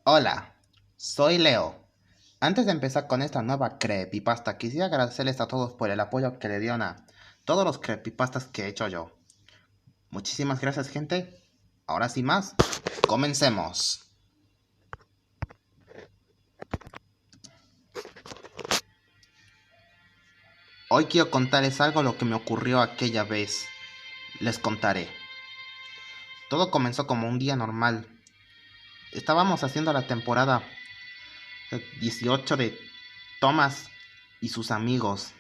Hola, soy Leo. Antes de empezar con esta nueva creepypasta, quisiera agradecerles a todos por el apoyo que le dieron a todos los creepypastas que he hecho yo. Muchísimas gracias, gente. Ahora sin más, comencemos. Hoy quiero contarles algo lo que me ocurrió aquella vez. Les contaré. Todo comenzó como un día normal. Estábamos haciendo la temporada 18 de Thomas y sus amigos.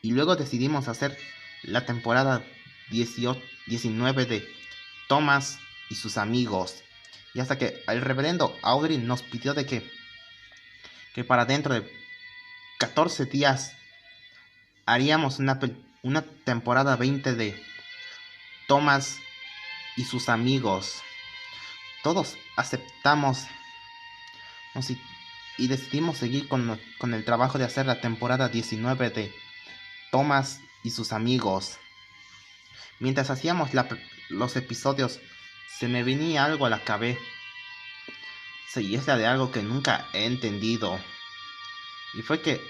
Y luego decidimos hacer la temporada 19 de Thomas y sus amigos. Y hasta que el reverendo Audrey nos pidió de que para dentro de 14 días haríamos una temporada 20 de Thomas y sus amigos. Todos aceptamos, ¿no? Y decidimos seguir con el trabajo de hacer la temporada 19 de Thomas y sus amigos. Mientras hacíamos los episodios, se me venía algo a la cabeza. Y es la de algo que nunca he entendido. Y fue que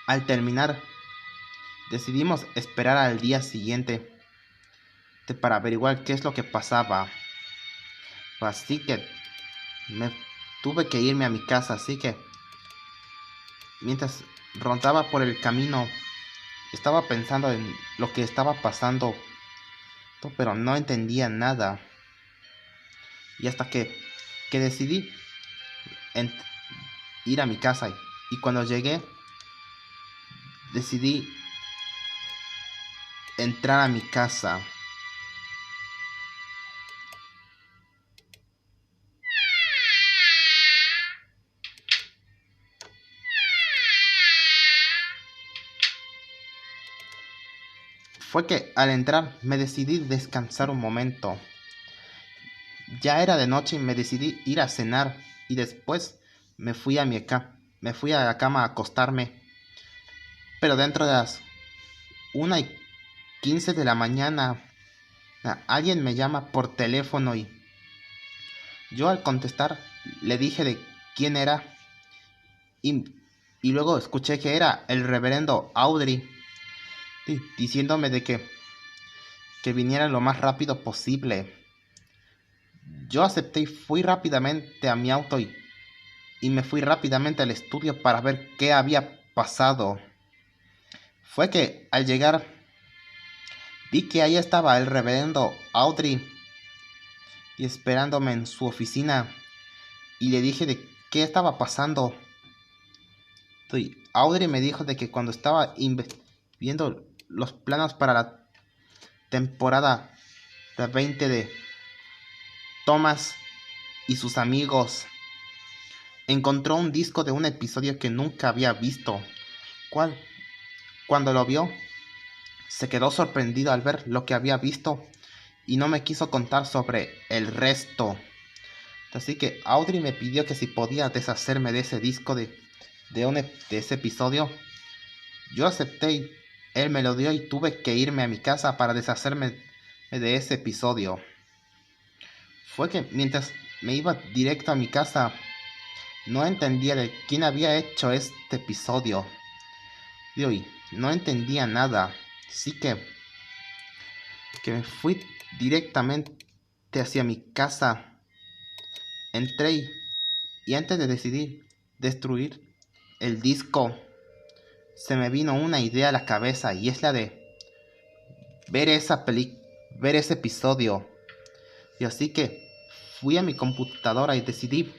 al terminar, decidimos esperar al día siguiente para averiguar qué es lo que pasaba. Así que me tuve que irme a mi casa. Así que mientras rondaba por el camino, estaba pensando en lo que estaba pasando, pero no entendía nada. Y hasta que decidí ir a mi casa. Y cuando llegué, decidí entrar a mi casa. Fue que al entrar me decidí descansar un momento. Ya era de noche y me decidí ir a cenar y después me fui a la cama a acostarme. Pero dentro de las 1:15 de la mañana, alguien me llama por teléfono y yo al contestar le dije de quién era y, y luego escuché que era el reverendo Audrey diciéndome de que viniera lo más rápido posible. Yo acepté y fui rápidamente a mi auto y me fui rápidamente al estudio para ver qué había pasado. Fue que al llegar vi que ahí estaba el reverendo Audrey y esperándome en su oficina y le dije de qué estaba pasando. Y Audrey me dijo de que cuando estaba viendo los planos para la temporada 20 de Thomas y sus amigos, encontró un disco de un episodio que nunca había visto. Cuando lo vio, se quedó sorprendido al ver lo que había visto y no me quiso contar sobre el resto. Así que Audrey me pidió que si podía deshacerme de ese disco de ese episodio. Yo acepté y él me lo dio y tuve que irme a mi casa para deshacerme de ese episodio. Fue que mientras me iba directo a mi casa, no entendía de quién había hecho este episodio. Y no entendía nada. Así que me fui directamente hacia mi casa. Entré y antes de decidir destruir el disco, se me vino una idea a la cabeza y es la de ver ver ese episodio. Y así que fui a mi computadora y decidí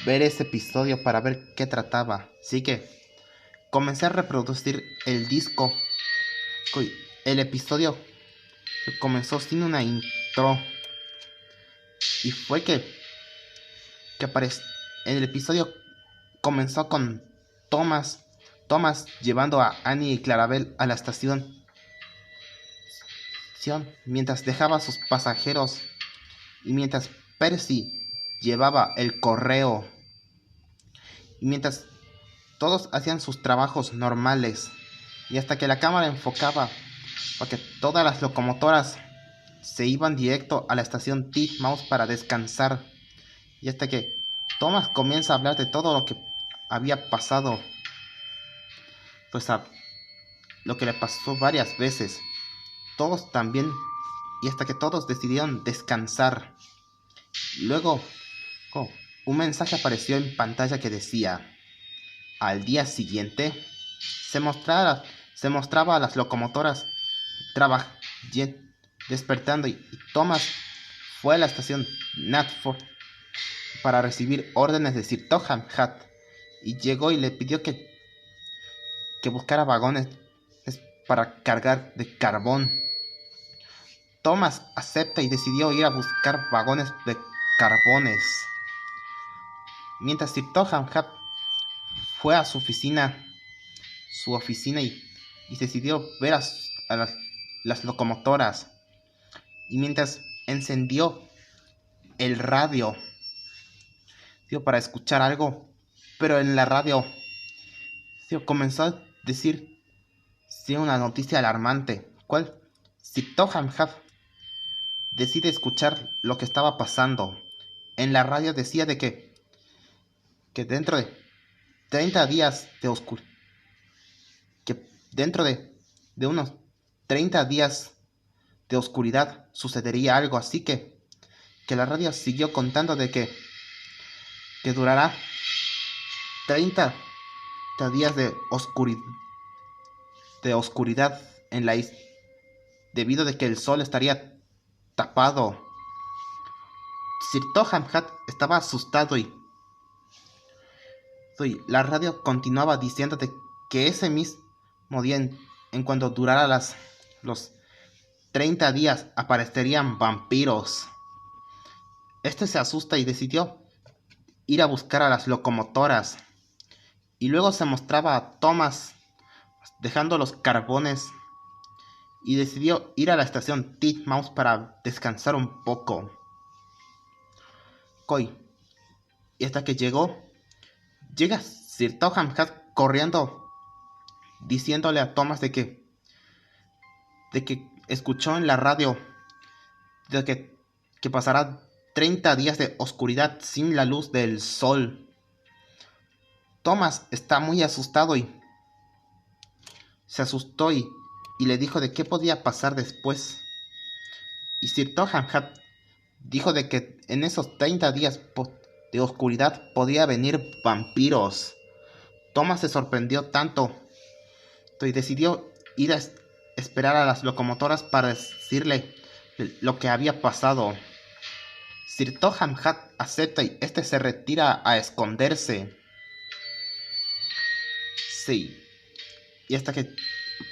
ver ese episodio para ver qué trataba. Así que comencé a reproducir el disco. El episodio comenzó sin una intro. Y fue que apareció. El episodio comenzó con Thomas llevando a Annie y Clarabel a la estación mientras dejaba a sus pasajeros y mientras Percy llevaba el correo y mientras todos hacían sus trabajos normales y hasta que la cámara enfocaba porque todas las locomotoras se iban directo a la estación Titmouse para descansar Y hasta que Thomas comienza a hablar de todo lo que había pasado, pues lo que le pasó varias veces. Todos también, y hasta que todos decidieron descansar. Luego, oh, un mensaje apareció en pantalla que decía: al día siguiente, se mostraba a las locomotoras traba- despertando y Thomas fue a la estación Natford para recibir órdenes de Sir Topham Hatt y llegó y le pidió que buscara vagones para cargar de carbón. Thomas acepta y decidió ir a buscar vagones de carbones. Mientras Sir Topham Hatt fue a su oficina y decidió ver a las locomotoras. Y mientras encendió el radio, para escuchar algo, pero en la radio comenzó a decir una noticia alarmante. ¿Cuál? Si Topham Hatt decide escuchar lo que estaba pasando. En la radio decía de que dentro de 30 días de oscuridad, que dentro de unos 30 días de oscuridad sucedería algo, así que la radio siguió contando de que durará 30 días de oscuridad en la isla, debido a que el sol estaría tapado. Sir Topham Hatt estaba asustado y la radio continuaba diciendo que ese mismo día, en cuanto durara los 30 días, aparecerían vampiros. Este se asusta y decidió ir a buscar a las locomotoras. Y luego se mostraba a Thomas dejando los carbones y decidió ir a la estación Titmouse para descansar un poco. Y hasta que llega Sir Topham Hatt corriendo, diciéndole a Thomas de que escuchó en la radio de que pasará 30 días de oscuridad sin la luz del sol. Thomas está muy asustado y se asustó y le dijo de qué podía pasar después. Y Sir Topham Hatt dijo de que en esos 30 días de oscuridad podía venir vampiros. Thomas se sorprendió tanto y decidió ir a esperar a las locomotoras para decirle lo que había pasado. Sir Topham Hatt acepta y este se retira a esconderse. Sí. Y hasta que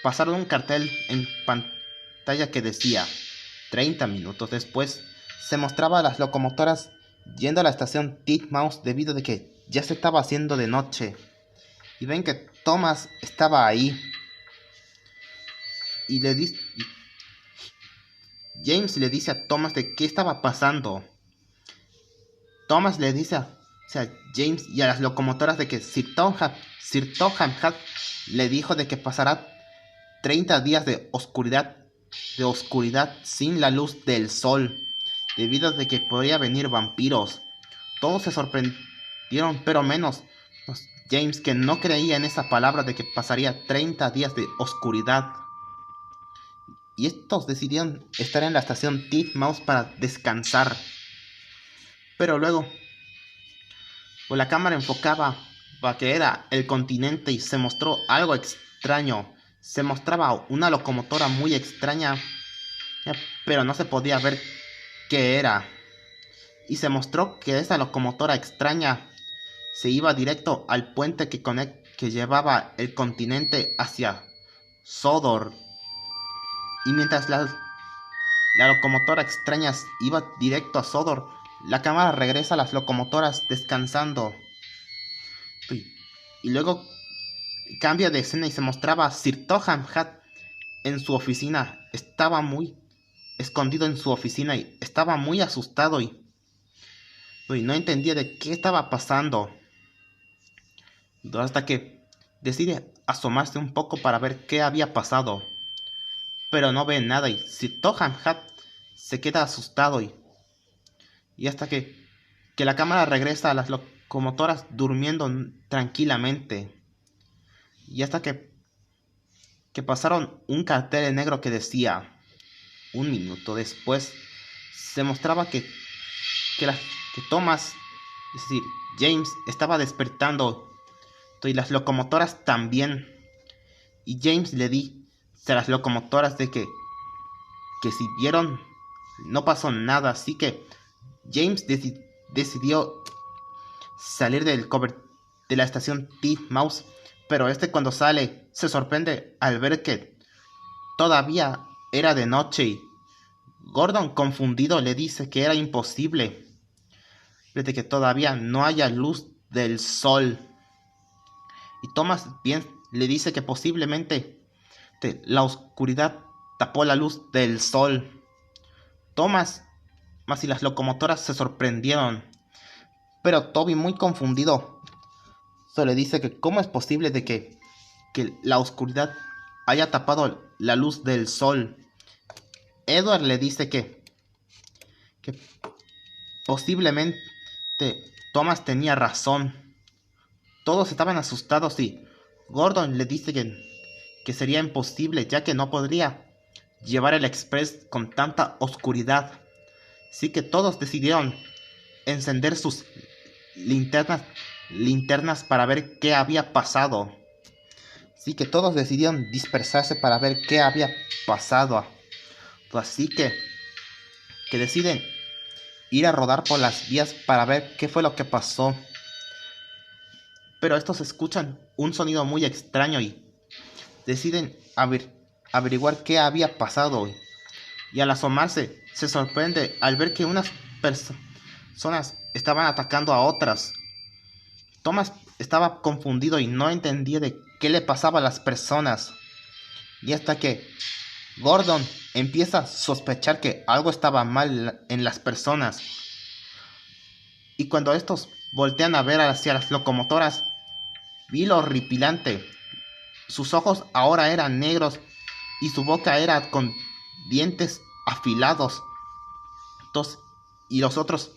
pasaron un cartel en pantalla que decía 30 minutos después, se mostraba a las locomotoras yendo a la estación Titmouse debido a que ya se estaba haciendo de noche. Y ven que Thomas estaba ahí. Y James le dice a Thomas de qué estaba pasando. Thomas le dice a James y a las locomotoras de que Sir Topham Hatt le dijo de que pasará 30 días de oscuridad sin la luz del sol, debido a que podría venir vampiros. Todos se sorprendieron, pero menos James, que no creía en esa palabra de que pasaría 30 días de oscuridad. Y estos decidieron estar en la estación Titmouse para descansar. Pero luego, pues la cámara enfocaba a que era el continente y se mostró algo extraño. Se mostraba una locomotora muy extraña, pero no se podía ver qué era. Y se mostró que esa locomotora extraña se iba directo al puente que llevaba el continente hacia Sodor. Y mientras la locomotora extraña iba directo a Sodor, la cámara regresa a las locomotoras descansando. Y luego cambia de escena y se mostraba a Sir Topham Hatt en su oficina. Estaba muy escondido en su oficina y estaba muy asustado y no entendía de qué estaba pasando. Hasta que decide asomarse un poco para ver qué había pasado. Pero no ve nada y Sir Topham Hatt se queda asustado y hasta que que la cámara regresa a las locomotoras durmiendo tranquilamente. Y hasta que pasaron un cartel en negro que decía, un minuto después, se mostraba que Thomas, es decir, James, estaba despertando y las locomotoras también. Y James le dice a las locomotoras de que si vieron no pasó nada, así que James decidió salir del cover de la estación Titmouse, pero cuando sale se sorprende al ver que todavía era de noche y Gordon, confundido, le dice que era imposible desde que todavía no haya luz del sol. Y Thomas bien le dice que posiblemente la oscuridad tapó la luz del sol. Thomas más y las locomotoras se sorprendieron, pero Toby, muy confundido, le dice que cómo es posible de que la oscuridad haya tapado la luz del sol. Edward le dice que posiblemente Thomas tenía razón. Todos estaban asustados y Gordon le dice que sería imposible, ya que no podría llevar el express con tanta oscuridad. Así que todos decidieron encender sus linternas para ver qué había pasado. Así que todos decidieron dispersarse para ver qué había pasado. Así que deciden ir a rodar por las vías para ver qué fue lo que pasó. Pero estos escuchan un sonido muy extraño y deciden averiguar qué había pasado. Y al asomarse, se sorprende al ver que unas personas estaban atacando a otras. Thomas estaba confundido y no entendía de qué le pasaba a las personas. Y hasta que Gordon empieza a sospechar que algo estaba mal en las personas. Y cuando estos voltean a ver hacia las locomotoras, vi lo horripilante. Sus ojos ahora eran negros y su boca era con dientes afilados. Y los otros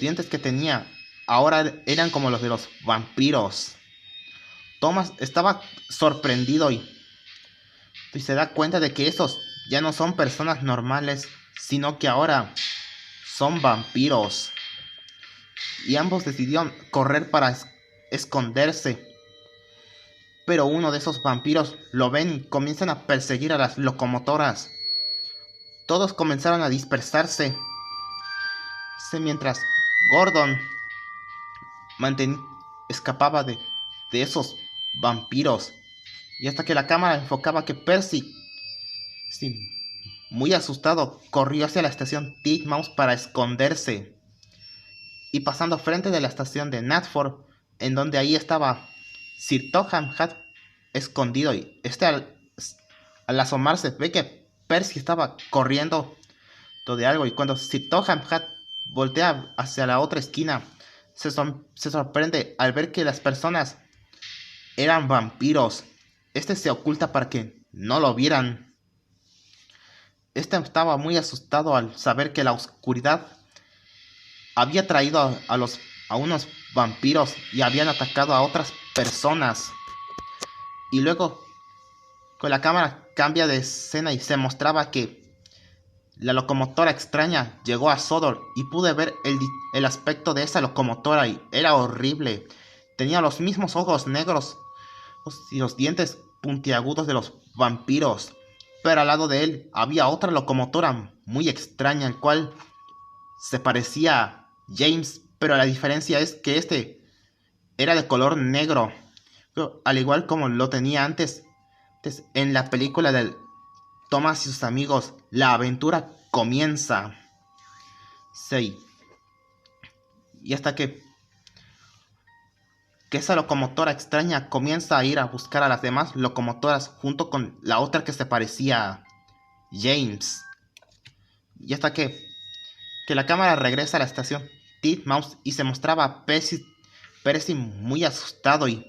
dientes que tenía ahora eran como los de los vampiros. Thomas estaba sorprendido y se da cuenta de que esos ya no son personas normales, sino que ahora son vampiros. Y ambos decidieron correr para esconderse. Pero uno de esos vampiros lo ven y comienzan a perseguir a las locomotoras. Todos comenzaron a dispersarse. Mientras Gordon escapaba de esos vampiros. Y hasta que la cámara enfocaba que Percy, muy asustado, corrió hacia la estación Titmouse para esconderse. Y pasando frente de la estación de Knapford, en donde ahí estaba Sir Topham Hatt escondido. Y al asomarse ve que Percy estaba corriendo de algo. Y cuando Sir Topham Hatt voltea hacia la otra esquina, se sorprende al ver que las personas eran vampiros. Se oculta para que no lo vieran. Estaba muy asustado al saber que la oscuridad había traído a unos vampiros y habían atacado a otras personas. Y luego con la cámara cambia de escena y se mostraba que la locomotora extraña llegó a Sodor y pude ver el aspecto de esa locomotora y era horrible. Tenía los mismos ojos negros y los dientes puntiagudos de los vampiros. Pero al lado de él había otra locomotora muy extraña, el cual se parecía a James, pero la diferencia es que era de color negro, al igual como lo tenía antes en la película de Thomas y sus amigos. La aventura comienza. Sí. Y hasta que esa locomotora extraña comienza a ir a buscar a las demás locomotoras junto con la otra que se parecía a James. Y hasta que la cámara regresa a la estación Titmouse y se mostraba a Percy muy asustado y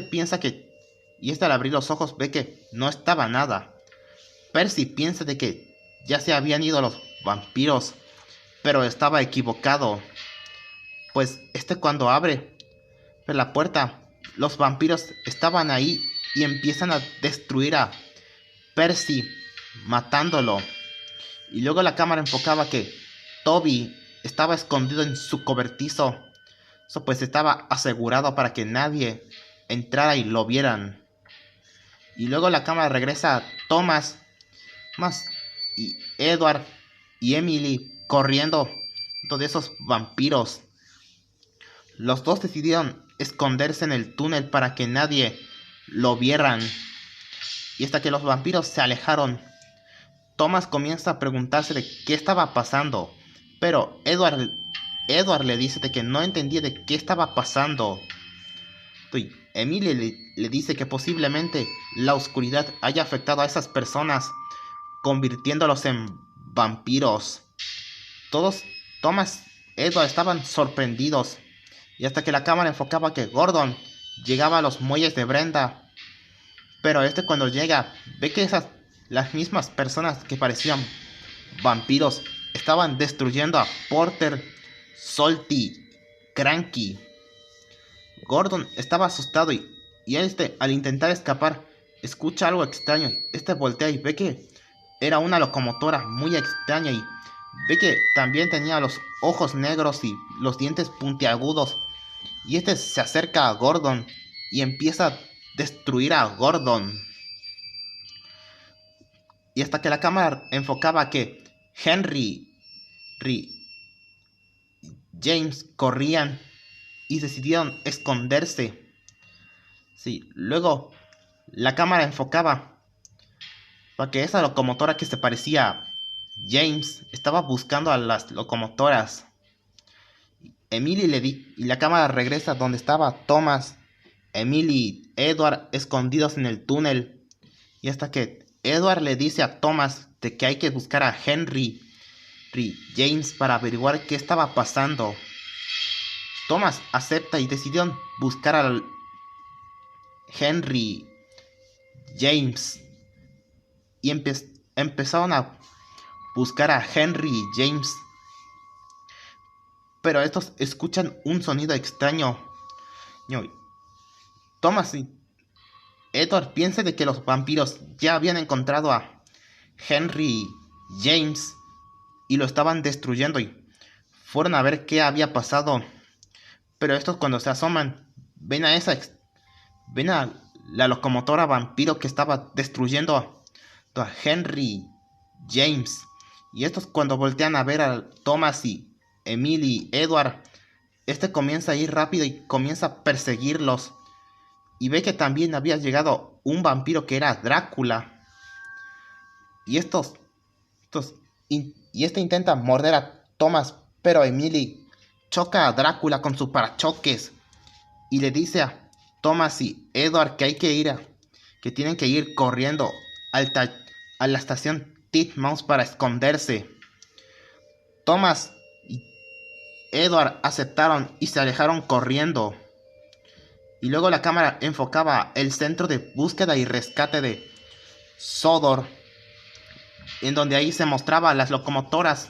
piensa y al abrir los ojos ve que no estaba nada. Percy piensa de que ya se habían ido los vampiros, pero estaba equivocado. Pues cuando abre la puerta, los vampiros estaban ahí y empiezan a destruir a Percy, matándolo. Y luego la cámara enfocaba que Toby estaba escondido en su cobertizo. Eso pues estaba asegurado para que nadie entrara y lo vieran. Y luego la cámara regresa a Thomas y Edward y Emily corriendo de esos vampiros. Los dos decidieron esconderse en el túnel para que nadie lo vieran. Y hasta que los vampiros se alejaron, Thomas comienza a preguntarse de qué estaba pasando. Pero Edward le dice de que no entendía de qué estaba pasando. Y Emily le dice que posiblemente la oscuridad haya afectado a esas personas, convirtiéndolos en vampiros. Todos, Thomas y Edward estaban sorprendidos. Y hasta que la cámara enfocaba que Gordon llegaba a los muelles de Brenda. Pero cuando llega, ve que las mismas personas que parecían vampiros estaban destruyendo a Porter, Salty, Cranky. Gordon estaba asustado y al intentar escapar escucha algo extraño. Voltea y ve que era una locomotora muy extraña y ve que también tenía los ojos negros y los dientes puntiagudos. Y se acerca a Gordon y empieza a destruir a Gordon. Y hasta que la cámara enfocaba que Henry, James corrían y decidieron esconderse. Sí, luego la cámara enfocaba para que esa locomotora que se parecía a James estaba buscando a las locomotoras. Emily y la cámara regresa donde estaba Thomas, Emily y Edward escondidos en el túnel. Y hasta que Edward le dice a Thomas de que hay que buscar a Henry James para averiguar qué estaba pasando. Thomas acepta y decidieron buscar a Henry James. Y empezaron a buscar a Henry James. Pero estos escuchan un sonido extraño. Thomas y Edward piensan de que los vampiros ya habían encontrado a Henry James y lo estaban destruyendo y fueron a ver qué había pasado. Pero estos cuando se asoman ven a la locomotora vampiro que estaba destruyendo a Henry James. Y estos cuando voltean a ver a Thomas y Emily y Edward, comienza a ir rápido y comienza a perseguirlos. Y ve que también había llegado un vampiro que era Drácula. Y intenta morder a Thomas, pero Emily choca a Drácula con su parachoques y le dice a Thomas y Edward que que tienen que ir corriendo a la estación Titmouse para esconderse. Thomas y Edward aceptaron y se alejaron corriendo. Y luego la cámara enfocaba el centro de búsqueda y rescate de Sodor, en donde ahí se mostraba las locomotoras.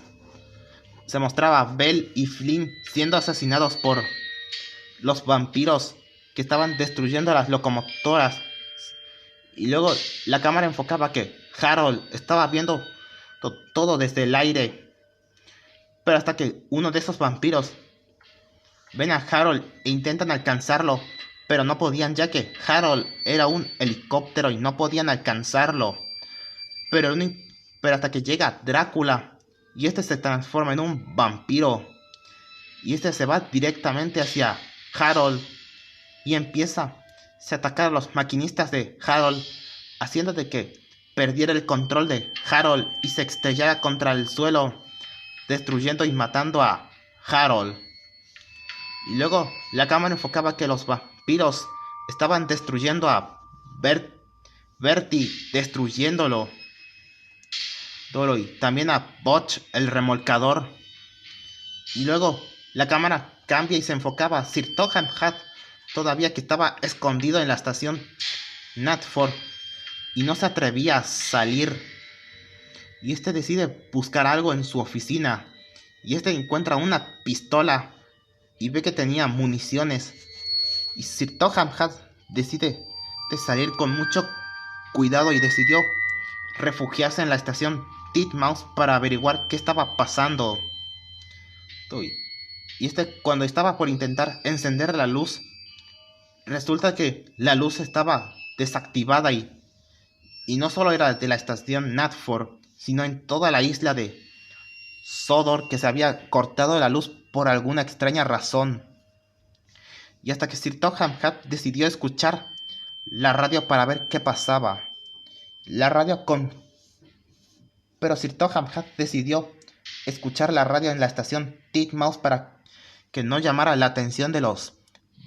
Se mostraba Bell y Flynn siendo asesinados por los vampiros que estaban destruyendo las locomotoras. Y luego la cámara enfocaba que Harold estaba viendo todo desde el aire. Pero hasta que uno de esos vampiros ven a Harold e intentan alcanzarlo, pero no podían, ya que Harold era un helicóptero y no podían alcanzarlo. Pero hasta que llega Drácula y se transforma en un vampiro. Y se va directamente hacia Harold y empieza a atacar a los maquinistas de Harold, haciendo de que perdiera el control de Harold y se estrellara contra el suelo, destruyendo y matando a Harold. Y luego la cámara enfocaba que los vampiros estaban destruyendo a Bertie, destruyéndolo. Y también a Butch, el remolcador. Y luego la cámara cambia y se enfocaba a Sir Topham Hatt, todavía que estaba escondido en la estación Knapford y no se atrevía a salir. Y decide buscar algo en su oficina. Y encuentra una pistola y ve que tenía municiones. Y Sir Topham Hatt decide de salir con mucho cuidado y decidió refugiarse en la estación Titmouse para averiguar qué estaba pasando. Y cuando estaba por intentar encender la luz, resulta que la luz estaba desactivada y no solo era de la estación Knapford, sino en toda la isla de Sodor, que se había cortado la luz por alguna extraña razón. Y hasta que Sir Topham Hatt decidió escuchar la radio para ver qué pasaba. Pero Sir Topham Hatt decidió escuchar la radio en la estación Titmouse para que no llamara la atención de los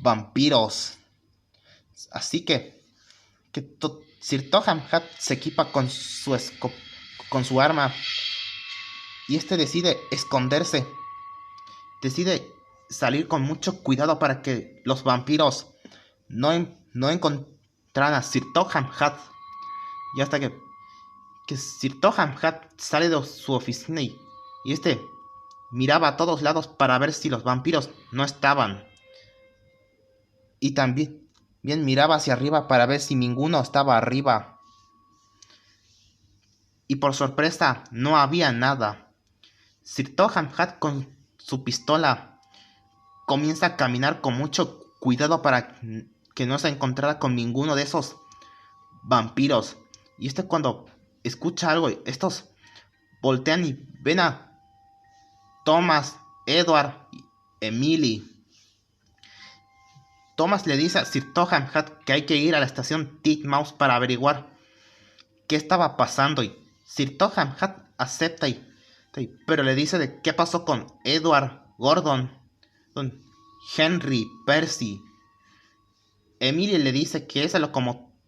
vampiros. Así que Sir Topham Hatt se equipa con su arma y decide esconderse. Decide salir con mucho cuidado para que los vampiros no encontraran a Sir Topham Hatt. Y hasta que Sir Topham Hatt sale de su oficina y miraba a todos lados para ver si los vampiros no estaban. Y también miraba hacia arriba para ver si ninguno estaba arriba. Y por sorpresa no había nada. Sir Topham Hatt con su pistola comienza a caminar con mucho cuidado para que no se encontrara con ninguno de esos vampiros. Y cuando escucha algo, estos voltean y ven a Thomas, Edward y Emily. Thomas le dice a Sir Topham Hatt que hay que ir a la estación Titmouse para averiguar qué estaba pasando. Y Sir Topham Hatt acepta, pero le dice de qué pasó con Edward, Gordon, Henry, Percy. Emily le dice que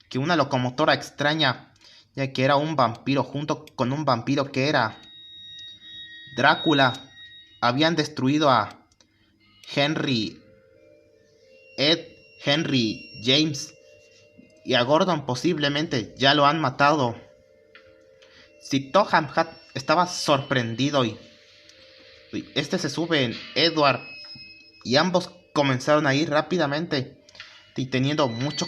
que una locomotora extraña, ya que era un vampiro junto con un vampiro que era Drácula, habían destruido a Henry James, y a Gordon posiblemente ya lo han matado. Sir Topham Hatt estaba sorprendido y se sube en Edward y ambos comenzaron a ir rápidamente y teniendo mucho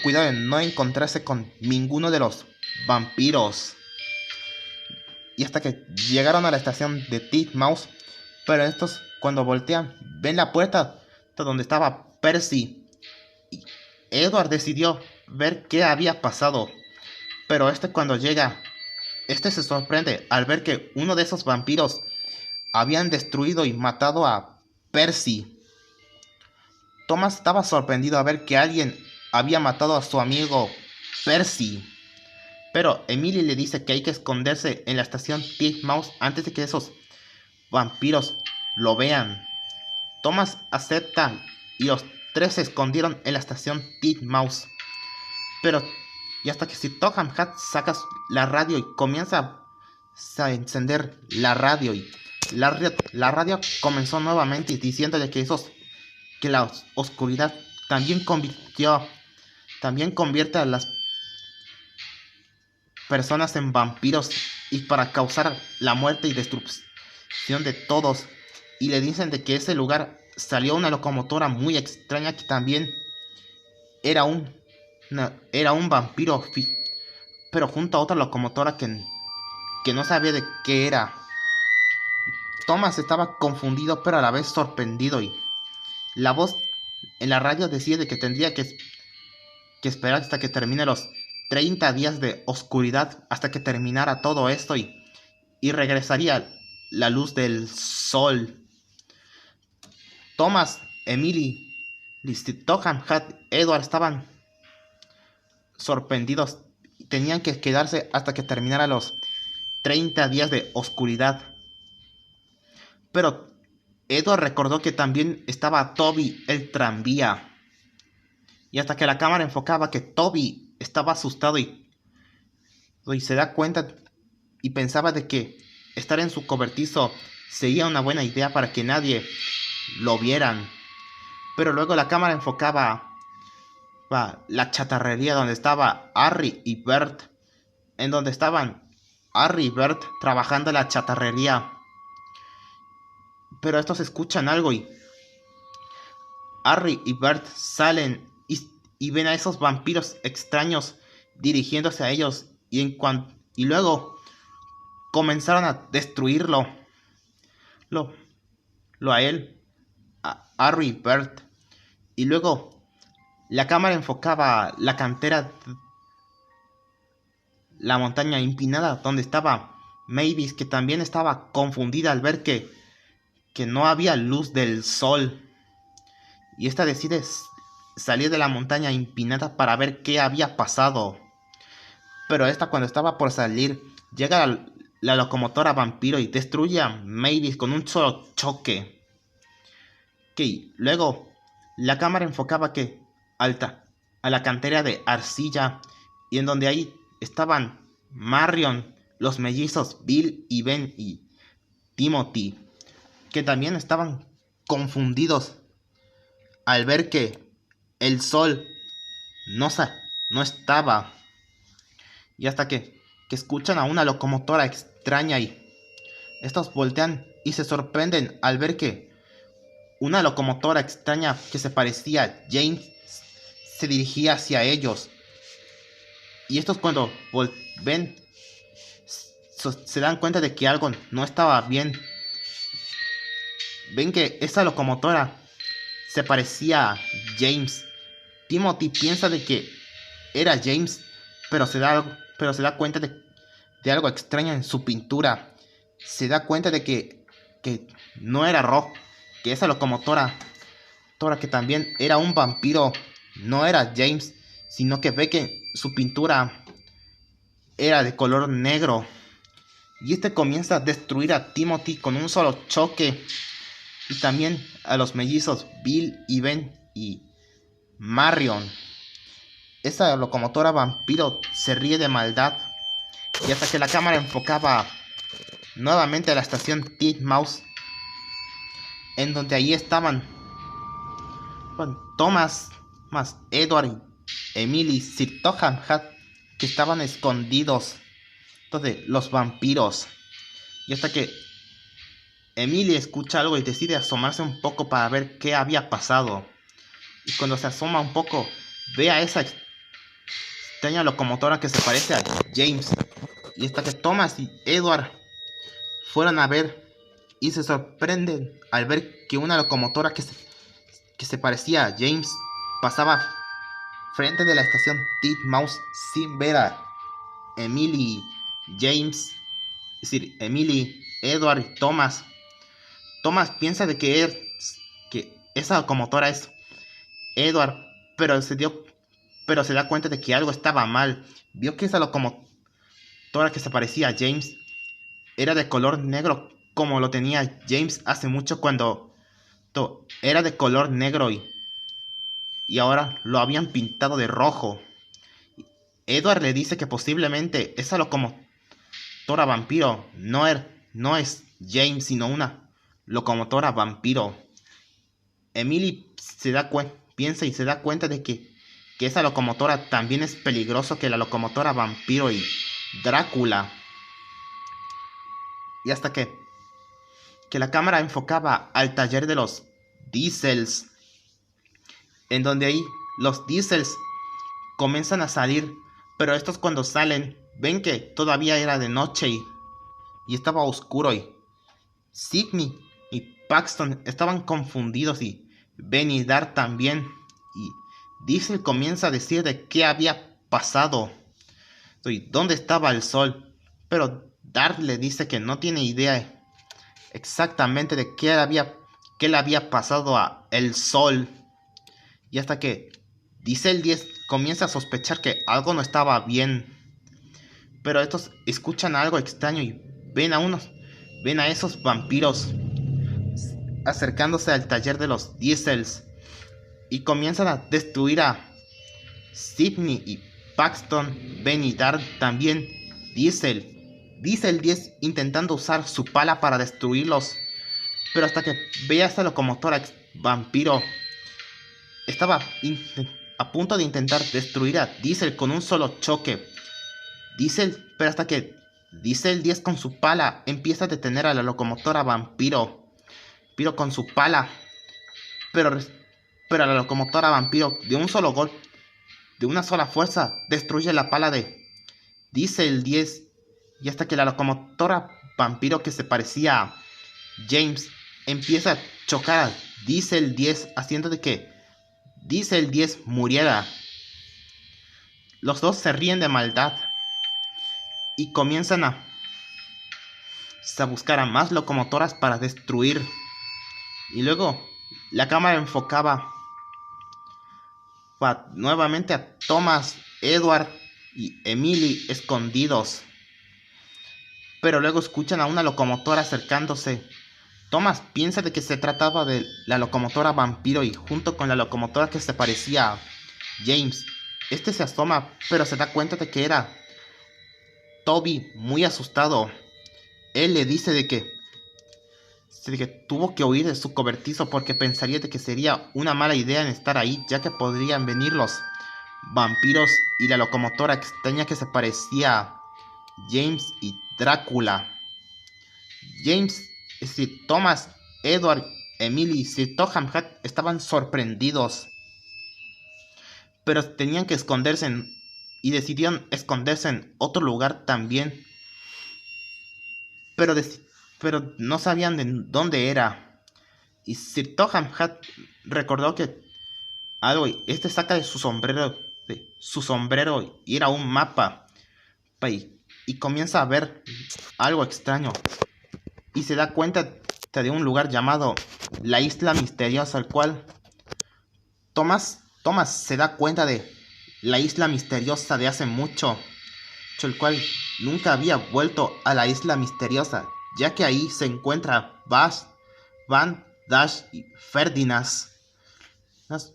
cuidado de no encontrarse con ninguno de los vampiros. Y hasta que llegaron a la estación de Titmouse, pero cuando voltean ven la puerta donde estaba Percy. Y Edward decidió ver qué había pasado, pero cuando llega, se sorprende al ver que uno de esos vampiros habían destruido y matado a Percy. Thomas estaba sorprendido a ver que alguien había matado a su amigo Percy. Pero Emily le dice que hay que esconderse en la estación Titmouse antes de que esos vampiros lo vean. Thomas acepta y los tres se escondieron en la estación Titmouse. Y hasta que Sir Topham Hatt saca la radio y comienza a encender la radio, y la radio comenzó nuevamente diciéndole que la oscuridad también convierte a las personas en vampiros y para causar la muerte y destrucción de todos. Y le dicen de que ese lugar salió una locomotora muy extraña que también era un vampiro, pero junto a otra locomotora que no sabía de qué era. Thomas estaba confundido pero a la vez sorprendido, y la voz en la radio decía de que tendría que esperar hasta que termine los 30 días de oscuridad, hasta que terminara todo esto y regresaría la luz del sol. Thomas, Emily, Sir Topham Hatt, Edward estaban sorprendidos. Tenían que quedarse hasta que terminara los 30 días de oscuridad. Pero Edward recordó que también estaba Toby el tranvía. Y hasta que la cámara enfocaba que Toby estaba asustado y se da cuenta y pensaba de que estar en su cobertizo sería una buena idea para que nadie lo vieran. Pero luego la cámara enfocaba la chatarrería donde estaba Harry y Bert, en donde estaban Harry y Bert trabajando en la chatarrería. Pero estos escuchan algo y Harry y Bert salen y ven a esos vampiros extraños dirigiéndose a ellos y luego comenzaron a destruirlo. Lo, lo a él, a Harry y Bert. Y luego la cámara enfocaba la cantera, la montaña empinada donde estaba Mavis, que también estaba confundida al ver que no había luz del sol. Y esta decide salir de la montaña empinada para ver qué había pasado. Pero esta, cuando estaba por salir, llega la locomotora vampiro y destruye a Mavis con un solo choque. Luego la cámara enfocaba a la cantera de arcilla, y en donde ahí estaban Marion, los mellizos Bill y Ben y Timothy, que también estaban confundidos al ver que el sol no estaba. Y hasta que escuchan a una locomotora extraña, y estos voltean y se sorprenden al ver que una locomotora extraña que se parecía a James se dirigía hacia ellos. Y estos, cuando ven, se dan cuenta de que algo no estaba bien. Ven que esa locomotora se parecía a James. Timothy piensa de que era James, pero se da cuenta de algo extraño en su pintura. Se da cuenta de que no era Rock, que esa locomotora que también era un vampiro, no era James, sino que ve que su pintura era de color negro. Y este comienza a destruir a Timothy con un solo choque, y también a los mellizos Bill y Ben y Marion. Esa locomotora vampiro se ríe de maldad, y hasta que la cámara enfocaba nuevamente a la estación Titmouse, en donde ahí estaban Thomas, Edward y Emily Sirtoham, que estaban escondidos de los vampiros. Y hasta que Emily escucha algo y decide asomarse un poco para ver qué había pasado. Y cuando se asoma un poco, ve a esa extraña locomotora que se parece a James. Y hasta que Thomas y Edward fueron a ver, y se sorprenden al ver que una locomotora que se parecía a James pasaba frente de la estación Titmouse sin ver a Emily y James. Es decir, Emily, Edward y Thomas. Thomas piensa de que esa locomotora es Edward, pero se da cuenta de que algo estaba mal. Vio que esa locomotora que se parecía a James era de color negro, como lo tenía James hace mucho, cuando era de color negro, y ahora lo habían pintado de rojo. Edward le dice que posiblemente esa locomotora vampiro no es James, sino una locomotora vampiro. Emily piensa y se da cuenta de que esa locomotora también es peligroso que la locomotora vampiro y Drácula. Y hasta que la cámara enfocaba al taller de los Diesels, en donde ahí los Diesels comienzan a salir, pero estos, cuando salen, ven que todavía era de noche y estaba oscuro, y Sidney y Paxton estaban confundidos, y Ben y Dart también. Y Diesel comienza a decir de qué había pasado y dónde estaba el sol, pero Dart le dice que no tiene idea exactamente de qué le había pasado a el sol. Y hasta que Diesel 10 comienza a sospechar que algo no estaba bien, pero estos escuchan algo extraño y ven a esos vampiros acercándose al taller de los Diesels, y comienzan a destruir a Sidney y Paxton, Ben y Dart también. Diesel 10 intentando usar su pala para destruirlos, pero hasta que ve a esta locomotora vampiro, estaba a punto de intentar destruir a Diesel con un solo choque. Pero hasta que Diesel 10 con su pala empieza a detener a la locomotora vampiro con su pala, pero pero la locomotora vampiro de un solo golpe, de una sola fuerza, destruye la pala de Diesel 10, y hasta que la locomotora vampiro que se parecía a James empieza a chocar a Diesel 10, haciendo de que Diesel 10 muriera. Los dos se ríen de maldad y comienzan a buscar a más locomotoras para destruir. Y luego la cámara enfocaba nuevamente a Thomas, Edward y Emily escondidos. Pero luego escuchan a una locomotora acercándose. Thomas piensa de que se trataba de la locomotora vampiro y junto con la locomotora que se parecía a James. Este se asoma, pero se da cuenta de que era Toby, muy asustado. Él le dice de que tuvo que huir de su cobertizo porque pensaría de que sería una mala idea en estar ahí, ya que podrían venir los vampiros y la locomotora extraña que se parecía a James y Drácula. James, es decir, Thomas, Edward, Emily y Sir Topham Hatt estaban sorprendidos, pero tenían que esconderse y decidieron esconderse en otro lugar también, pero no sabían de dónde era. Y Sir Topham Hatt recordó que algo, este saca de su sombrero y era un mapa, y comienza a ver algo extraño y se da cuenta de un lugar llamado la Isla Misteriosa, al cual Thomas se da cuenta de la Isla Misteriosa de hace mucho, el cual nunca había vuelto a la Isla Misteriosa, ya que ahí se encuentra Van, Dash y Ferdinand,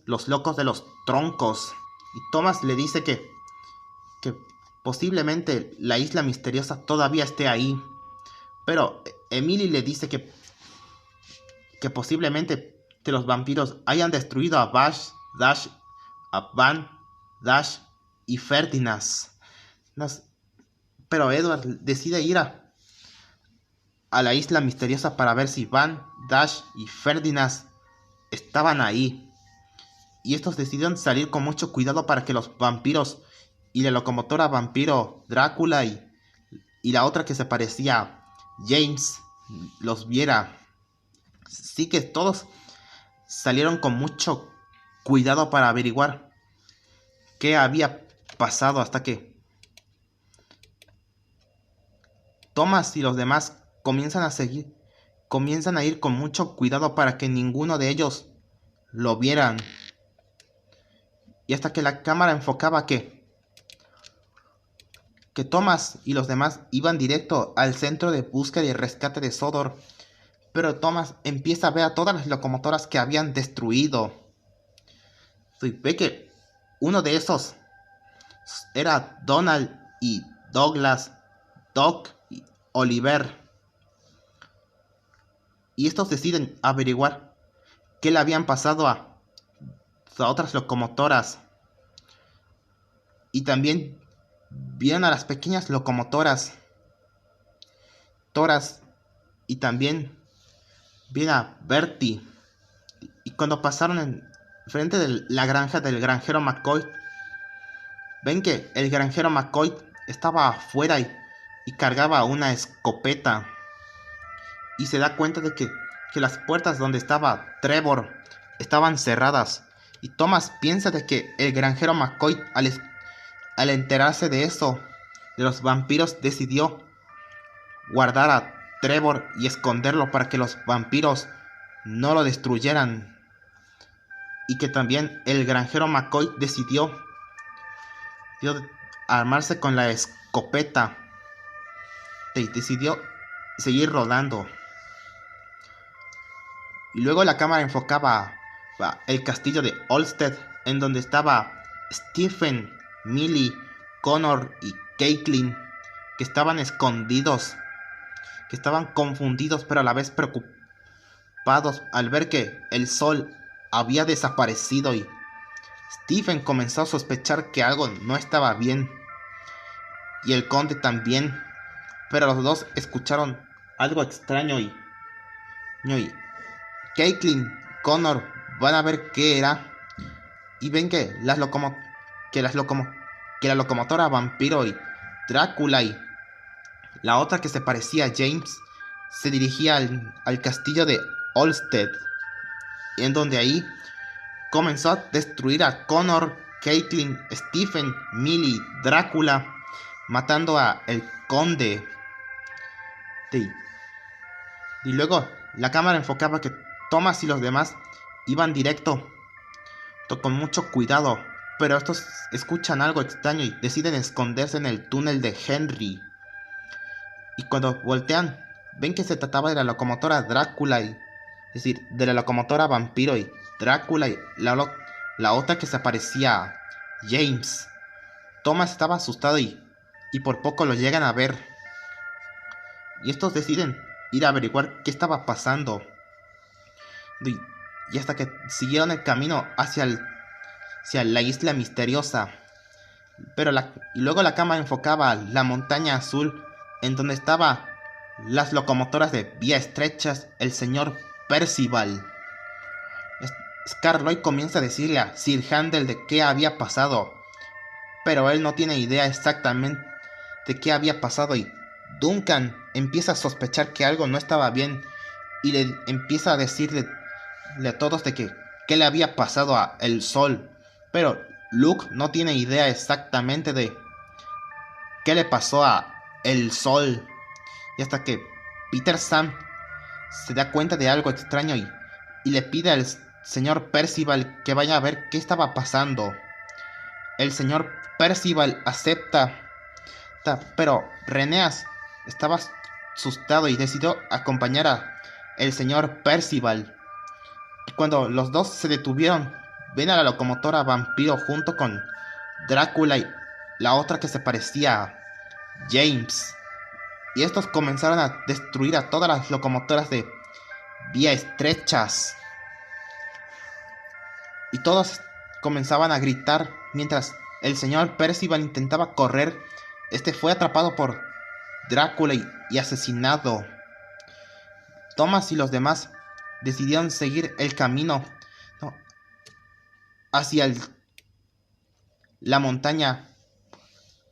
los locos de los troncos. Y Thomas le dice que posiblemente la Isla Misteriosa todavía esté ahí, pero Emily le dice que posiblemente los vampiros hayan destruido a Van, Dash y Ferdinand. Pero Edward decide ir a la Isla Misteriosa para ver si Van, Dash y Ferdinand estaban ahí. Y estos decidieron salir con mucho cuidado para que los vampiros y la locomotora vampiro Drácula y la otra que se parecía a James los viera. Sí que todos salieron con mucho cuidado para averiguar qué había pasado, hasta que Thomas y los demás comienzan a ir con mucho cuidado para que ninguno de ellos lo vieran. Y hasta que la cámara enfocaba que Thomas y los demás iban directo al centro de búsqueda y rescate de Sodor. Pero Thomas empieza a ver a todas las locomotoras que habían destruido. Y ve que uno de esos era Donald y Douglas, Doc y Oliver. Y estos deciden averiguar qué le habían pasado a otras locomotoras. Y también vieron a las pequeñas locomotoras Toras, y también vieron a Bertie. Y cuando pasaron en frente de la granja del granjero McCoy, ven que el granjero McCoy estaba afuera y cargaba una escopeta. Y se da cuenta de que las puertas donde estaba Trevor estaban cerradas. Y Thomas piensa de que el granjero McCoy, al enterarse de eso, de los vampiros, decidió guardar a Trevor y esconderlo para que los vampiros no lo destruyeran. Y que también el granjero McCoy decidió armarse con la escopeta y decidió seguir rodando. Y luego la cámara enfocaba el castillo de Olsted, en donde estaba Stephen, Millie, Connor y Caitlin, que estaban escondidos, que estaban confundidos pero a la vez preocupados al ver que el sol había desaparecido. Y Stephen comenzó a sospechar que algo no estaba bien, y el conde también, pero los dos escucharon algo extraño y Caitlin, Connor van a ver qué era. y ven que la locomotora vampiro y Drácula y la otra que se parecía a James se dirigía al castillo de Olsted, en donde ahí comenzó a destruir a Connor, Caitlin, Stephen, Millie, Drácula, matando a el conde. Y luego la cámara enfocaba que Thomas y los demás iban directo, con mucho cuidado, pero estos escuchan algo extraño y deciden esconderse en el túnel de Henry. Y cuando voltean, ven que se trataba de la locomotora Drácula, es decir, de la locomotora vampiro y Drácula y la otra que se parecía a James. Thomas estaba asustado y por poco lo llegan a ver. Y estos deciden ir a averiguar qué estaba pasando. Y hasta que siguieron el camino hacia la isla misteriosa. Y luego la cámara enfocaba a la montaña azul, en donde estaban las locomotoras de vía estrechas, el señor Percival. Scarloy comienza a decirle a Sir Handel de qué había pasado, pero él no tiene idea exactamente de qué había pasado, y Duncan empieza a sospechar que algo no estaba bien y le empieza a decirle a todos de que qué le había pasado a el sol, pero Luke no tiene idea exactamente de qué le pasó a el sol. Y hasta que Peter Sam se da cuenta de algo extraño y le pide al señor Percival que vaya a ver qué estaba pasando. El señor Percival acepta, pero Reneas estaba asustado y decidió acompañar a el señor Percival. Y cuando los dos se detuvieron, ven a la locomotora vampiro junto con Drácula y la otra que se parecía a James. Y estos comenzaron a destruir a todas las locomotoras de vía estrechas. Y todos comenzaban a gritar mientras el señor Percival intentaba correr. Este fue atrapado por Drácula y asesinado. Thomas y los demás decidieron seguir el camino, ¿no?, hacia la montaña,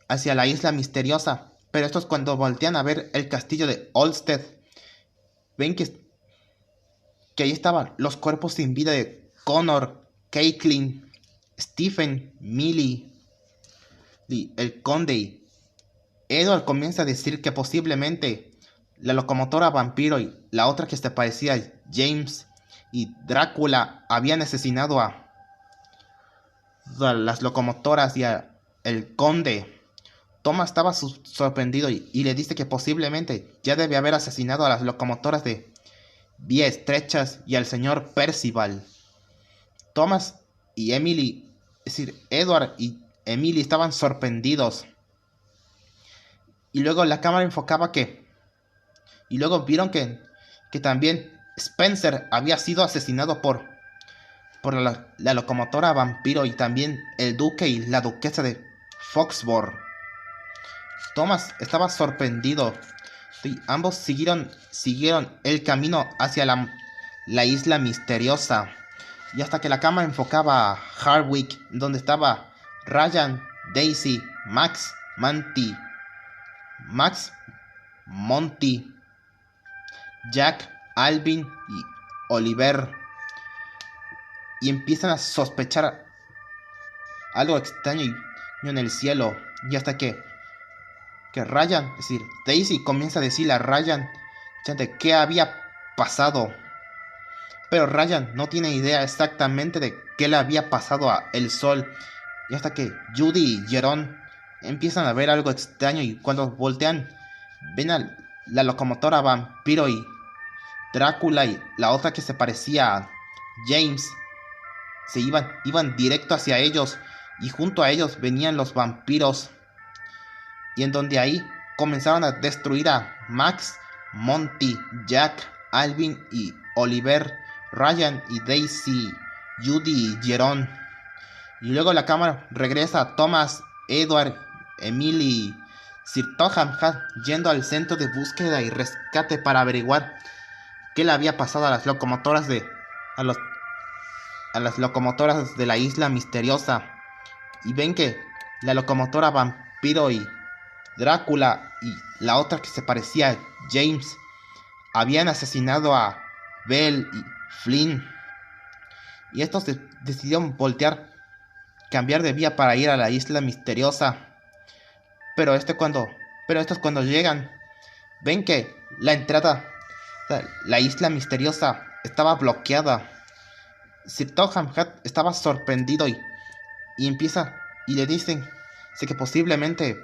hacia la isla misteriosa. Pero estos, cuando voltean a ver el castillo de Olsted, ven que ahí estaban los cuerpos sin vida de Connor, Caitlin, Stephen, Millie y el conde. Edward comienza a decir que posiblemente la locomotora vampiro y la otra que se parecía a James y Drácula habían asesinado a las locomotoras y a el conde. Thomas estaba sorprendido y le dice que posiblemente ya debe haber asesinado a las locomotoras de vía estrechas y al señor Percival. Thomas y Emily, es decir, Edward y Emily, estaban sorprendidos. Y luego la cámara enfocaba y luego vieron que también Spencer había sido asesinado por la locomotora vampiro, y también el duque y la duquesa de Foxborough. Thomas estaba sorprendido y ambos siguieron el camino hacia la isla misteriosa. Y hasta que la cámara enfocaba a Hardwick, donde estaba Ryan, Daisy, Max, Monty, Jack, Alvin y Oliver. Y empiezan a sospechar algo extraño en el cielo. Y hasta que Ryan, es decir, Daisy comienza a decirle a Ryan de qué había pasado. Pero Ryan no tiene idea exactamente de qué le había pasado a el sol. Y hasta que Judy y Jerón empiezan a ver algo extraño, y cuando voltean ven a la locomotora vampiro y Drácula y la otra que se parecía a James. Se iban directo hacia ellos, y junto a ellos venían los vampiros. Y en donde ahí comenzaron a destruir a Max, Monty, Jack, Alvin y Oliver, Ryan y Daisy, Judy y Jerón. Y luego la cámara regresa a Thomas, Edward, Emily, Sir Topham Hatt yendo al centro de búsqueda y rescate para averiguar qué le había pasado a las locomotoras a las locomotoras de la isla misteriosa y ven que la locomotora vampiro y Drácula y la otra que se parecía a James habían asesinado a Bell y Flynn. Y estos decidieron cambiar de vía para ir a la isla misteriosa. Pero estos cuando llegan, ven que la entrada, la isla misteriosa, estaba bloqueada. Sir Topham Hatt estaba sorprendido y empieza y le dicen que posiblemente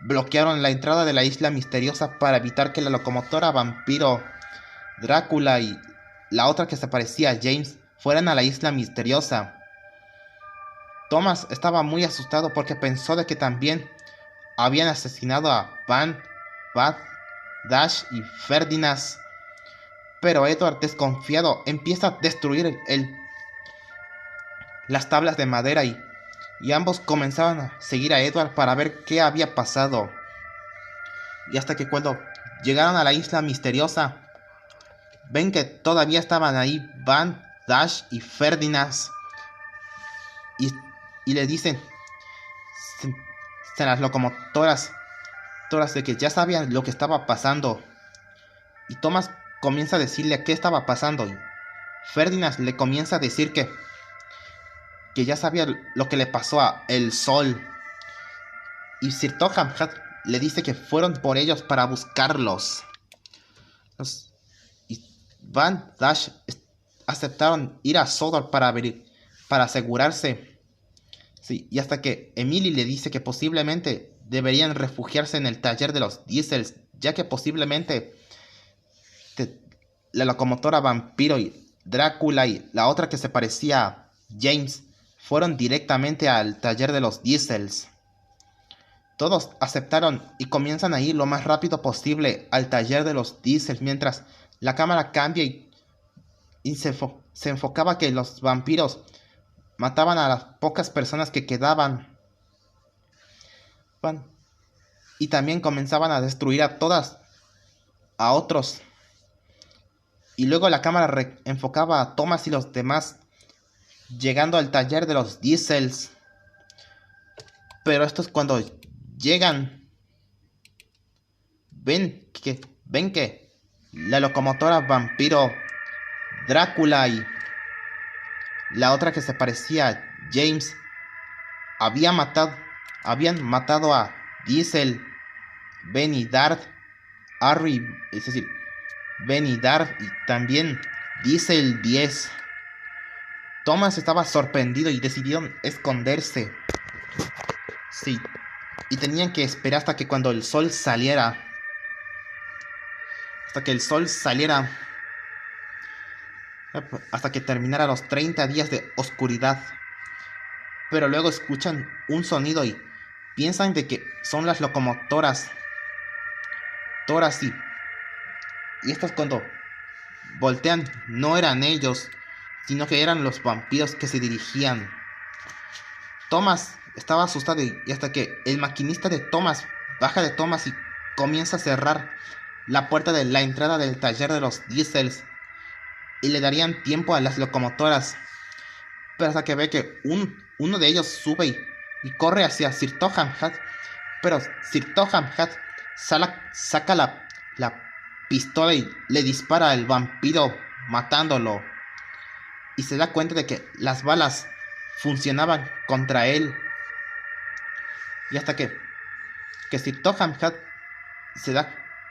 bloquearon la entrada de la isla misteriosa para evitar que la locomotora vampiro Drácula y la otra que se parecía a James fueran a la isla misteriosa. Thomas estaba muy asustado porque pensó de que también habían asesinado a Van, Bad, Dash y Ferdinand. Pero Edward, desconfiado, empieza a destruir las tablas de madera y ambos comenzaban a seguir a Edward para ver qué había pasado. Y hasta que cuando llegaron a la isla misteriosa, ven que todavía estaban ahí Van, Dash y Ferdinand. Y le dicen las locomotoras de que ya sabían lo que estaba pasando. Y Thomas comienza a decirle qué estaba pasando. Y Ferdinand le comienza a decir que ya sabía lo que le pasó a el sol. Y Sir Topham Hatt le dice que fueron por ellos para buscarlos. Y Van Dash aceptaron ir a Sodor para asegurarse. Sí, y hasta que Emily le dice que posiblemente deberían refugiarse en el taller de los Diesels, ya que posiblemente la locomotora vampiro y Drácula y la otra que se parecía a James fueron directamente al taller de los Diesels. Todos aceptaron y comienzan a ir lo más rápido posible al taller de los Diesels mientras la cámara cambia y se enfocaba que los vampiros mataban a las pocas personas que quedaban. Y también comenzaban a destruir a otros. Y luego la cámara enfocaba a Thomas y los demás llegando al taller de los Diesels. Pero estos cuando llegan ven que la locomotora vampiro Drácula y la otra que se parecía a James habían matado a Diesel, Ben y Dart, Harry, es decir, Ben y Dart y también Diesel 10. Thomas estaba sorprendido y decidieron esconderse. Sí, y tenían que esperar hasta que cuando el sol saliera. Hasta que terminara los 30 días de oscuridad. Pero luego escuchan un sonido y piensan de que son las locomotoras. Y estos cuando voltean no eran ellos, sino que eran los vampiros que se dirigían. Thomas estaba asustado y hasta que el maquinista de Thomas baja de Thomas y comienza a cerrar la puerta de la entrada del taller de los Diesels y le darían tiempo a las locomotoras. Pero hasta que ve que uno de ellos sube y corre hacia Sir Topham Hatt. Pero Sir Topham Hatt saca la pistola y le dispara al vampiro matándolo. Y se da cuenta de que las balas funcionaban contra él. Y hasta que Sir Topham Hatt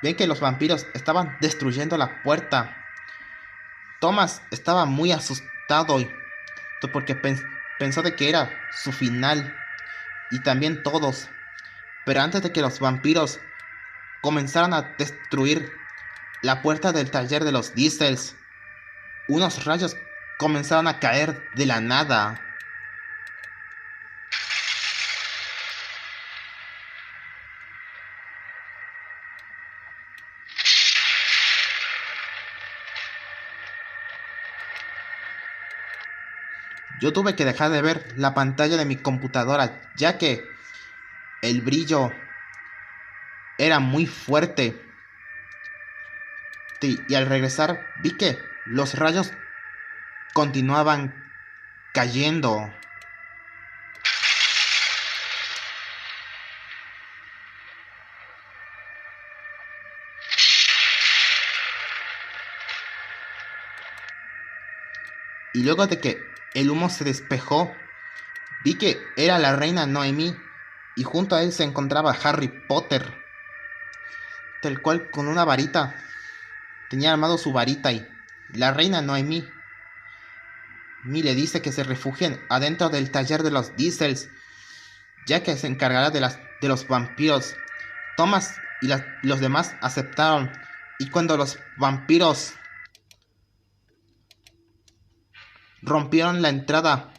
ve que los vampiros estaban destruyendo la puerta. Thomas estaba muy asustado porque pensó de que era su final. Y también todos. Pero antes de que los vampiros comenzaran a destruir la puerta del taller de los Diesels, unos rayos comenzaron a caer de la nada. Yo tuve que dejar de ver la pantalla de mi computadora, ya que el brillo era muy fuerte. Y al regresar vi que los rayos continuaban cayendo. Y luego de que el humo se despejó, vi que era la reina Noemí y junto a él se encontraba Harry Potter, tal cual con una varita. Tenía armado su varita y la reina Noemí le dice que se refugien adentro del taller de los Diesels, ya que se encargará de los vampiros. Thomas y los demás aceptaron, y cuando los vampiros rompieron la entrada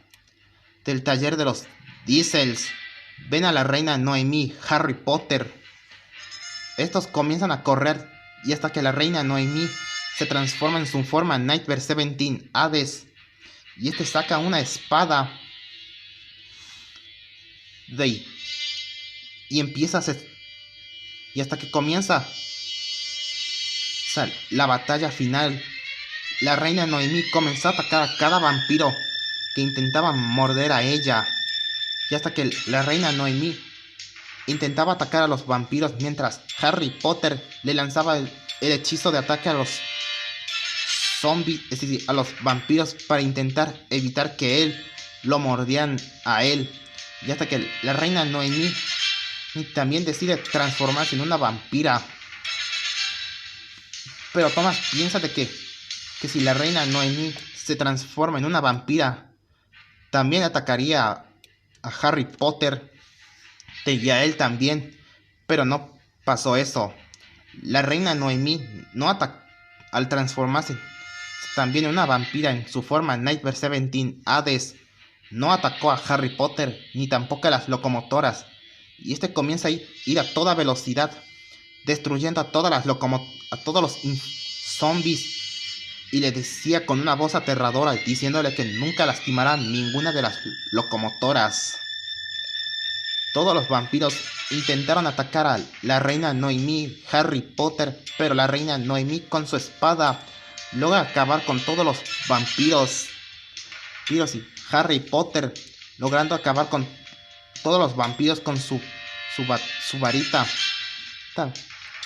del taller de los Diesels, ven a la reina Noemí, Harry Potter. Estos comienzan a correr y hasta que la reina Noemí se transforma en su forma Nightmare 17 Hades, y este saca una espada de ahí y empieza y hasta que comienza la batalla final. La reina Noemí comenzó a atacar a cada vampiro que intentaba morder a ella, y hasta que la reina Noemí intentaba atacar a los vampiros mientras Harry Potter le lanzaba el hechizo de ataque a los zombies, es decir, a los vampiros, para intentar evitar que él lo mordieran a él. Y hasta que la reina Noemí también decide transformarse en una vampira. Pero Thomas piensa de que si la reina Noemí se transforma en una vampira, también atacaría a Harry Potter y a él también. Pero no pasó eso. La reina Noemí no atacó al transformarse también en una vampira en su forma Nightmare 17 Hades. No atacó a Harry Potter ni tampoco a las locomotoras, y este comienza a ir a toda velocidad, destruyendo a todas las a todos los zombies, y le decía con una voz aterradora, diciéndole que nunca lastimará ninguna de las locomotoras. Todos los vampiros intentaron atacar a la reina Noemí, Harry Potter, pero la reina Noemí con su espada logra acabar con todos los vampiros. Y Harry Potter logrando acabar con todos los vampiros con su varita.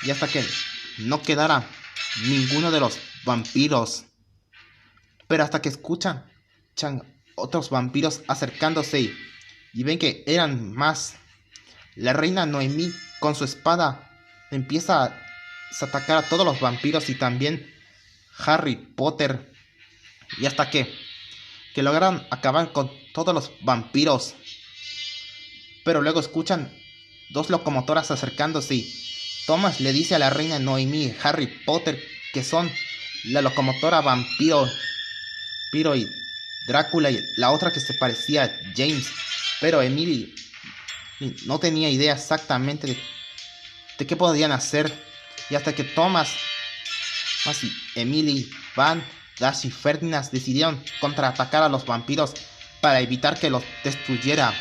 Y hasta que no quedara ninguno de los vampiros. Pero hasta que escuchan otros vampiros acercándose y ven que eran más. La reina Noemí con su espada empieza a atacar a todos los vampiros y también Harry Potter. Y hasta que lograron acabar con todos los vampiros. Pero luego escuchan dos locomotoras acercándose y Thomas le dice a la reina Noemí y Harry Potter que son la locomotora vampiro y Drácula y la otra que se parecía a James. Pero Emily no tenía idea exactamente de qué podían hacer. Y hasta que Thomas, y Emily, Van, Dash y Ferdinand decidieron contraatacar a los vampiros para evitar que los destruyera.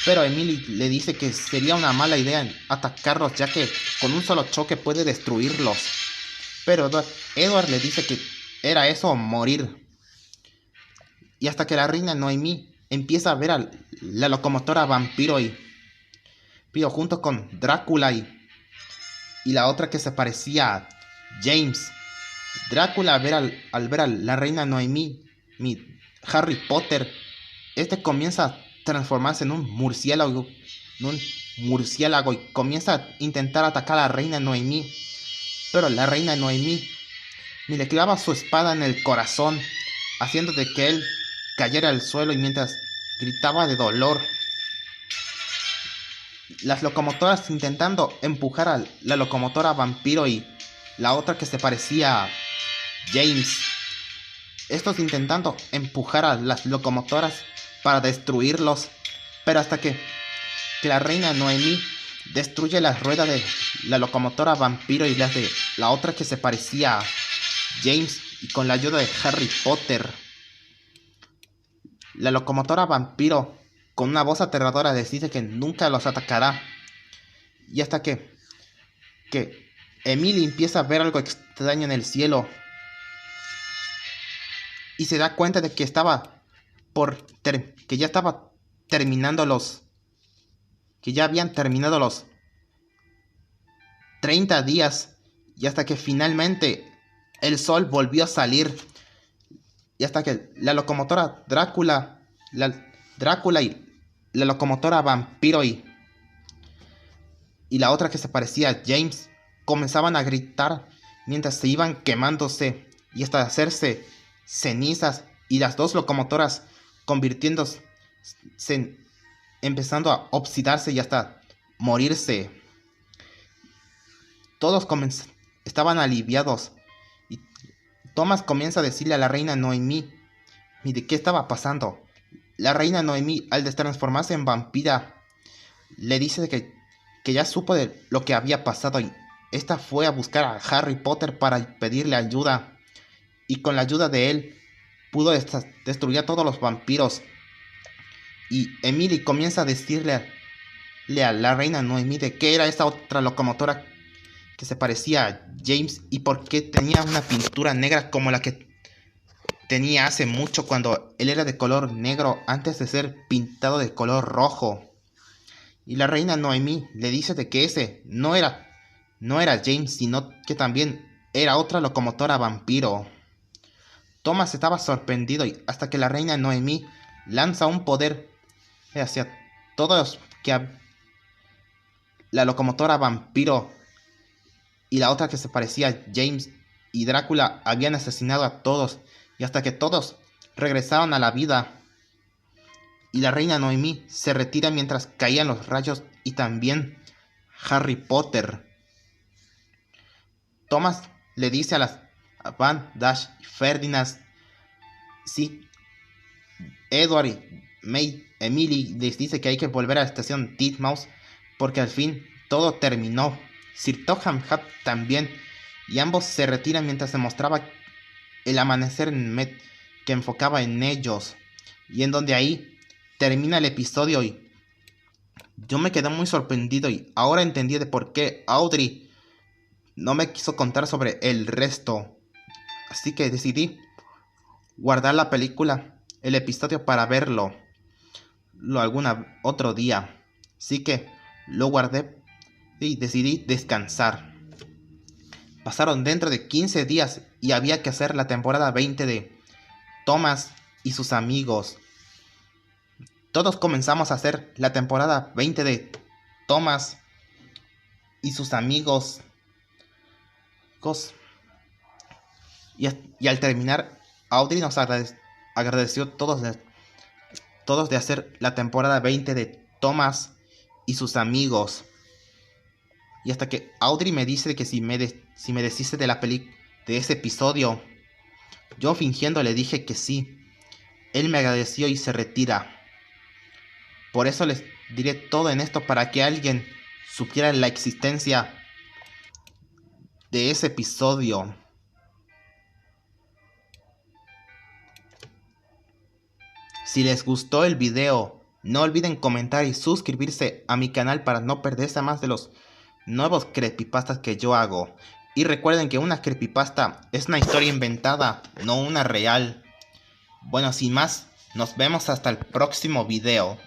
Pero Emily le dice que sería una mala idea atacarlos, ya que con un solo choque puede destruirlos. Pero Edward le dice que era eso o morir. Y hasta que la reina Noemí empieza a ver a la locomotora vampiro junto con Drácula y la otra que se parecía a James. Drácula al ver a la reina Noemí, Harry Potter, este comienza a transformarse en un murciélago y comienza a intentar atacar a la reina Noemí. Pero la reina Noemí le clava su espada en el corazón, haciendo de que él cayera al suelo y mientras gritaba de dolor. Las locomotoras intentando empujar a la locomotora vampiro y la otra que se parecía a James. Estos intentando empujar a las locomotoras para destruirlos. Pero hasta que la reina Noemí destruye las ruedas de la locomotora vampiro y las de la otra que se parecía a James, y con la ayuda de Harry Potter, la locomotora vampiro con una voz aterradora decide que nunca los atacará. Y hasta que Emily empieza a ver algo extraño en el cielo y se da cuenta de que estaba que ya estaba terminando que ya habían terminado los 30 días y hasta que finalmente el sol volvió a salir y hasta que la locomotora Drácula y la locomotora Vampiro y la otra que se parecía a James comenzaban a gritar mientras se iban quemándose y hasta hacerse cenizas y las dos locomotoras convirtiéndose empezando a oxidarse y hasta morirse. Todos estaban aliviados y Thomas comienza a decirle a la reina Noemí de qué estaba pasando. La reina Noemí, al transformarse en vampira, le dice que ya supo de lo que había pasado y esta fue a buscar a Harry Potter para pedirle ayuda y con la ayuda de él pudo destruir a todos los vampiros. Y Emily comienza a decirle a la reina Noemí de qué era esa otra locomotora que se parecía a James y por qué tenía una pintura negra como la que tenía hace mucho cuando él era de color negro antes de ser pintado de color rojo. Y la reina Noemí le dice de que ese no era James, sino que también era otra locomotora vampiro. Thomas estaba sorprendido y hasta que la reina Noemí lanza un poder hacia todos que la locomotora vampiro y la otra que se parecía a James y Drácula habían asesinado a todos y hasta que todos regresaron a la vida y la reina Noemí se retira mientras caían los rayos y también Harry Potter. Thomas le dice a Van, Dash y Ferdinand sí, Edward y Emily les dice que hay que volver a la estación Titmouse porque al fin todo terminó. Sir Topham Hatt también y ambos se retiran mientras se mostraba el amanecer que enfocaba en ellos y en donde ahí termina el episodio y yo me quedé muy sorprendido y ahora entendí de por qué Audrey no me quiso contar sobre el resto, así que decidí guardar la película, el episodio para verlo algún otro día, así que lo guardé y decidí descansar. Pasaron dentro de 15 días y había que hacer la temporada 20 de Thomas y sus amigos. Todos comenzamos a hacer la temporada 20 de Thomas y sus amigos. Y al terminar, Audrey nos agradeció todos de hacer la temporada 20 de Thomas y sus amigos. Y hasta que Audrey me dice que si me deshice de de ese episodio, yo fingiendo le dije que sí. Él me agradeció y se retira. Por eso les diré todo en esto para que alguien supiera la existencia de ese episodio. Si les gustó el video, no olviden comentar y suscribirse a mi canal para no perderse más de los nuevos creepypastas que yo hago. Y recuerden que una creepypasta es una historia inventada, no una real. Bueno, sin más, nos vemos hasta el próximo video.